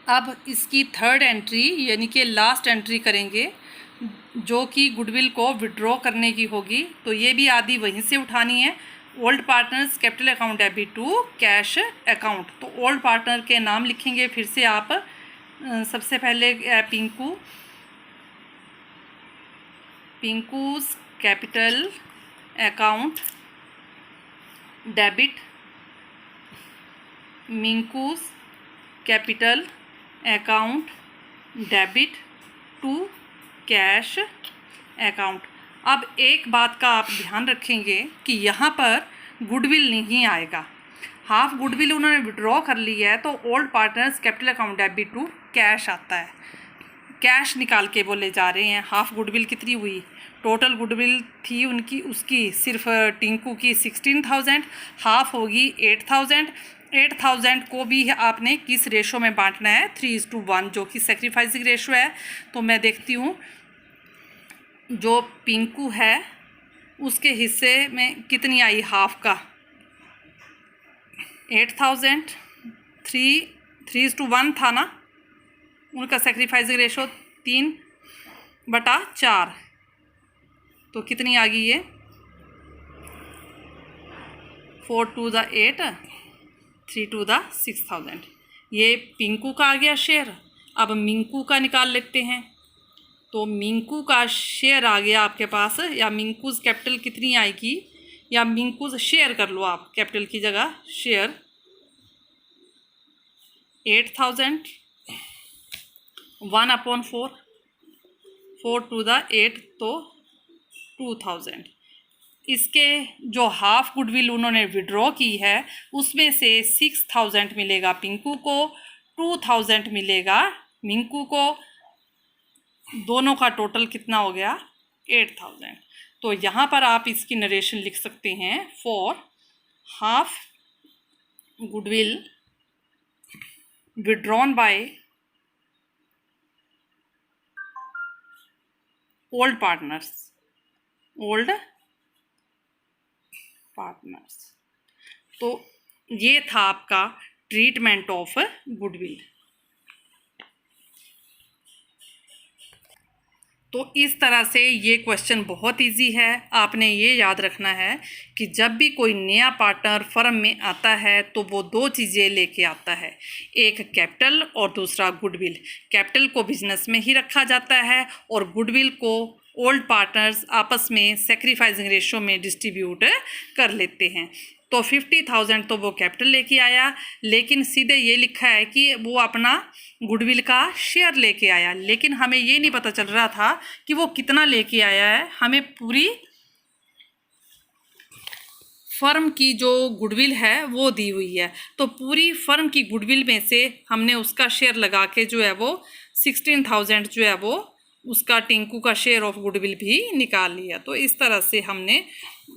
अब इसकी third entry यानी कि लास्ट एंट्री करेंगे, जो कि गुडविल को विड्रॉ करने की होगी। तो ये भी आदि वहीं से उठानी है। Old partners capital account debit to cash account. तो ओल्ड पार्टनर के नाम लिखेंगे फिर से आप। सबसे पहले Pinku's capital account debit, Minku's capital account debit to cash account. अब एक बात का आप ध्यान रखेंगे कि यहाँ पर गुडविल नहीं आएगा। हाफ गुडविल उन्होंने विड्रॉ कर लिया है तो old partners capital account debit to cash आता है। कैश निकाल के बोले जा रहे हैं। हाफ गुडविल कितनी हुई? टोटल गुडविल थी उनकी, उसकी सिर्फ टिंकू की 16,000, हाफ होगी 8,000। 8,000 को भी आपने किस रेशो में बांटना है? 3:1, जो कि सेक्रीफाइसिंग रेशो है। तो मैं देखती हूँ जो पिंकू है उसके हिस्से में कितनी आई हाफ का? 8,000। 3:1 था ना उनका सेक्रीफाइसिंग रेशो, 3/4। तो कितनी आ गई ये? 4×8, 3×6,000। ये पिंकू का आ गया शेयर। अब मिंकू का निकाल लेते हैं। तो मिंकू का शेयर आ गया आपके पास, या मिंकूज कैपिटल कितनी आएगी, या मिंकूज शेयर कर लो आप कैपिटल की जगह, शेयर 8,000, 1/4, 4×8 तो 2,000। इसके जो हाफ गुडविल उन्होंने विड्रॉ की है उसमें से 6,000 मिलेगा पिंकू को, 2,000 मिलेगा मिंकू को। दोनों का टोटल कितना हो गया? 8,000। तो यहाँ पर आप इसकी नरेशन लिख सकते हैं, for half goodwill withdrawn by old partners. तो ये था आपका ट्रीटमेंट ऑफ गुडविल। तो इस तरह से ये क्वेश्चन बहुत इजी है। आपने ये याद रखना है कि जब भी कोई नया पार्टनर फर्म में आता है तो वो दो चीज़ें लेके आता है, एक कैपिटल और दूसरा गुडविल। कैपिटल को बिजनेस में ही रखा जाता है और गुडविल को ओल्ड पार्टनर्स आपस में सेक्रीफाइसिंग रेशो में डिस्ट्रीब्यूट कर लेते हैं। तो 50,000 तो वो कैपिटल लेके आया, लेकिन सीधे ये लिखा है कि वो अपना गुडविल का शेयर लेके आया, लेकिन हमें ये नहीं पता चल रहा था कि वो कितना लेके आया है। हमें पूरी फर्म की जो गुडविल है वो दी हुई है, तो पूरी फर्म की गुडविल में से हमने उसका शेयर लगा के जो है वो 16,000 जो है वो उसका टिंकू का शेयर ऑफ गुडविल भी निकाल लिया। तो इस तरह से हमने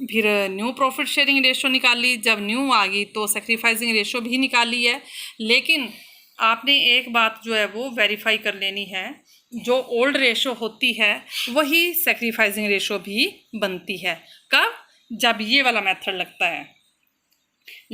फिर न्यू प्रॉफिट शेयरिंग रेशो निकाल ली। जब न्यू आ गई तो सेक्रीफाइसिंग रेशो भी निकाल ली है। लेकिन आपने एक बात जो है वो वेरीफाई कर लेनी है, जो ओल्ड रेशो होती है वही सेक्रीफाइसिंग रेशो भी बनती है। कब? जब ये वाला मेथड लगता है,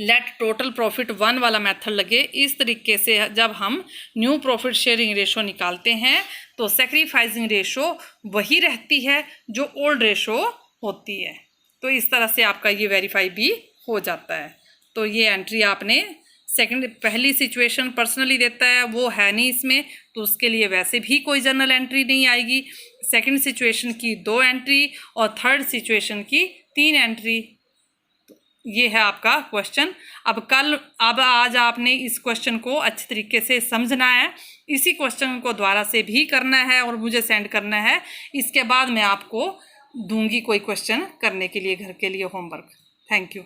लेट टोटल प्रॉफिट 1 वाला मेथड लगे। इस तरीके से जब हम न्यू प्रॉफिट शेयरिंग रेशो निकालते हैं तो सेक्रीफाइसिंग रेशो वही रहती है जो ओल्ड रेशो होती है। तो इस तरह से आपका ये वेरीफाई भी हो जाता है। तो ये एंट्री आपने पहली सिचुएशन पर्सनली देता है, वो है नहीं इसमें, तो उसके लिए वैसे भी कोई जर्नल एंट्री नहीं आएगी। सेकंड सिचुएशन की 2 एंट्री और थर्ड सिचुएशन की 3 एंट्री। ये है आपका क्वेश्चन। अब आज आपने इस क्वेश्चन को अच्छे तरीके से समझना है। इसी क्वेश्चन को दोबारा से भी करना है और मुझे सेंड करना है। इसके बाद मैं आपको दूंगी कोई क्वेश्चन करने के लिए घर के लिए होमवर्क। Thank you.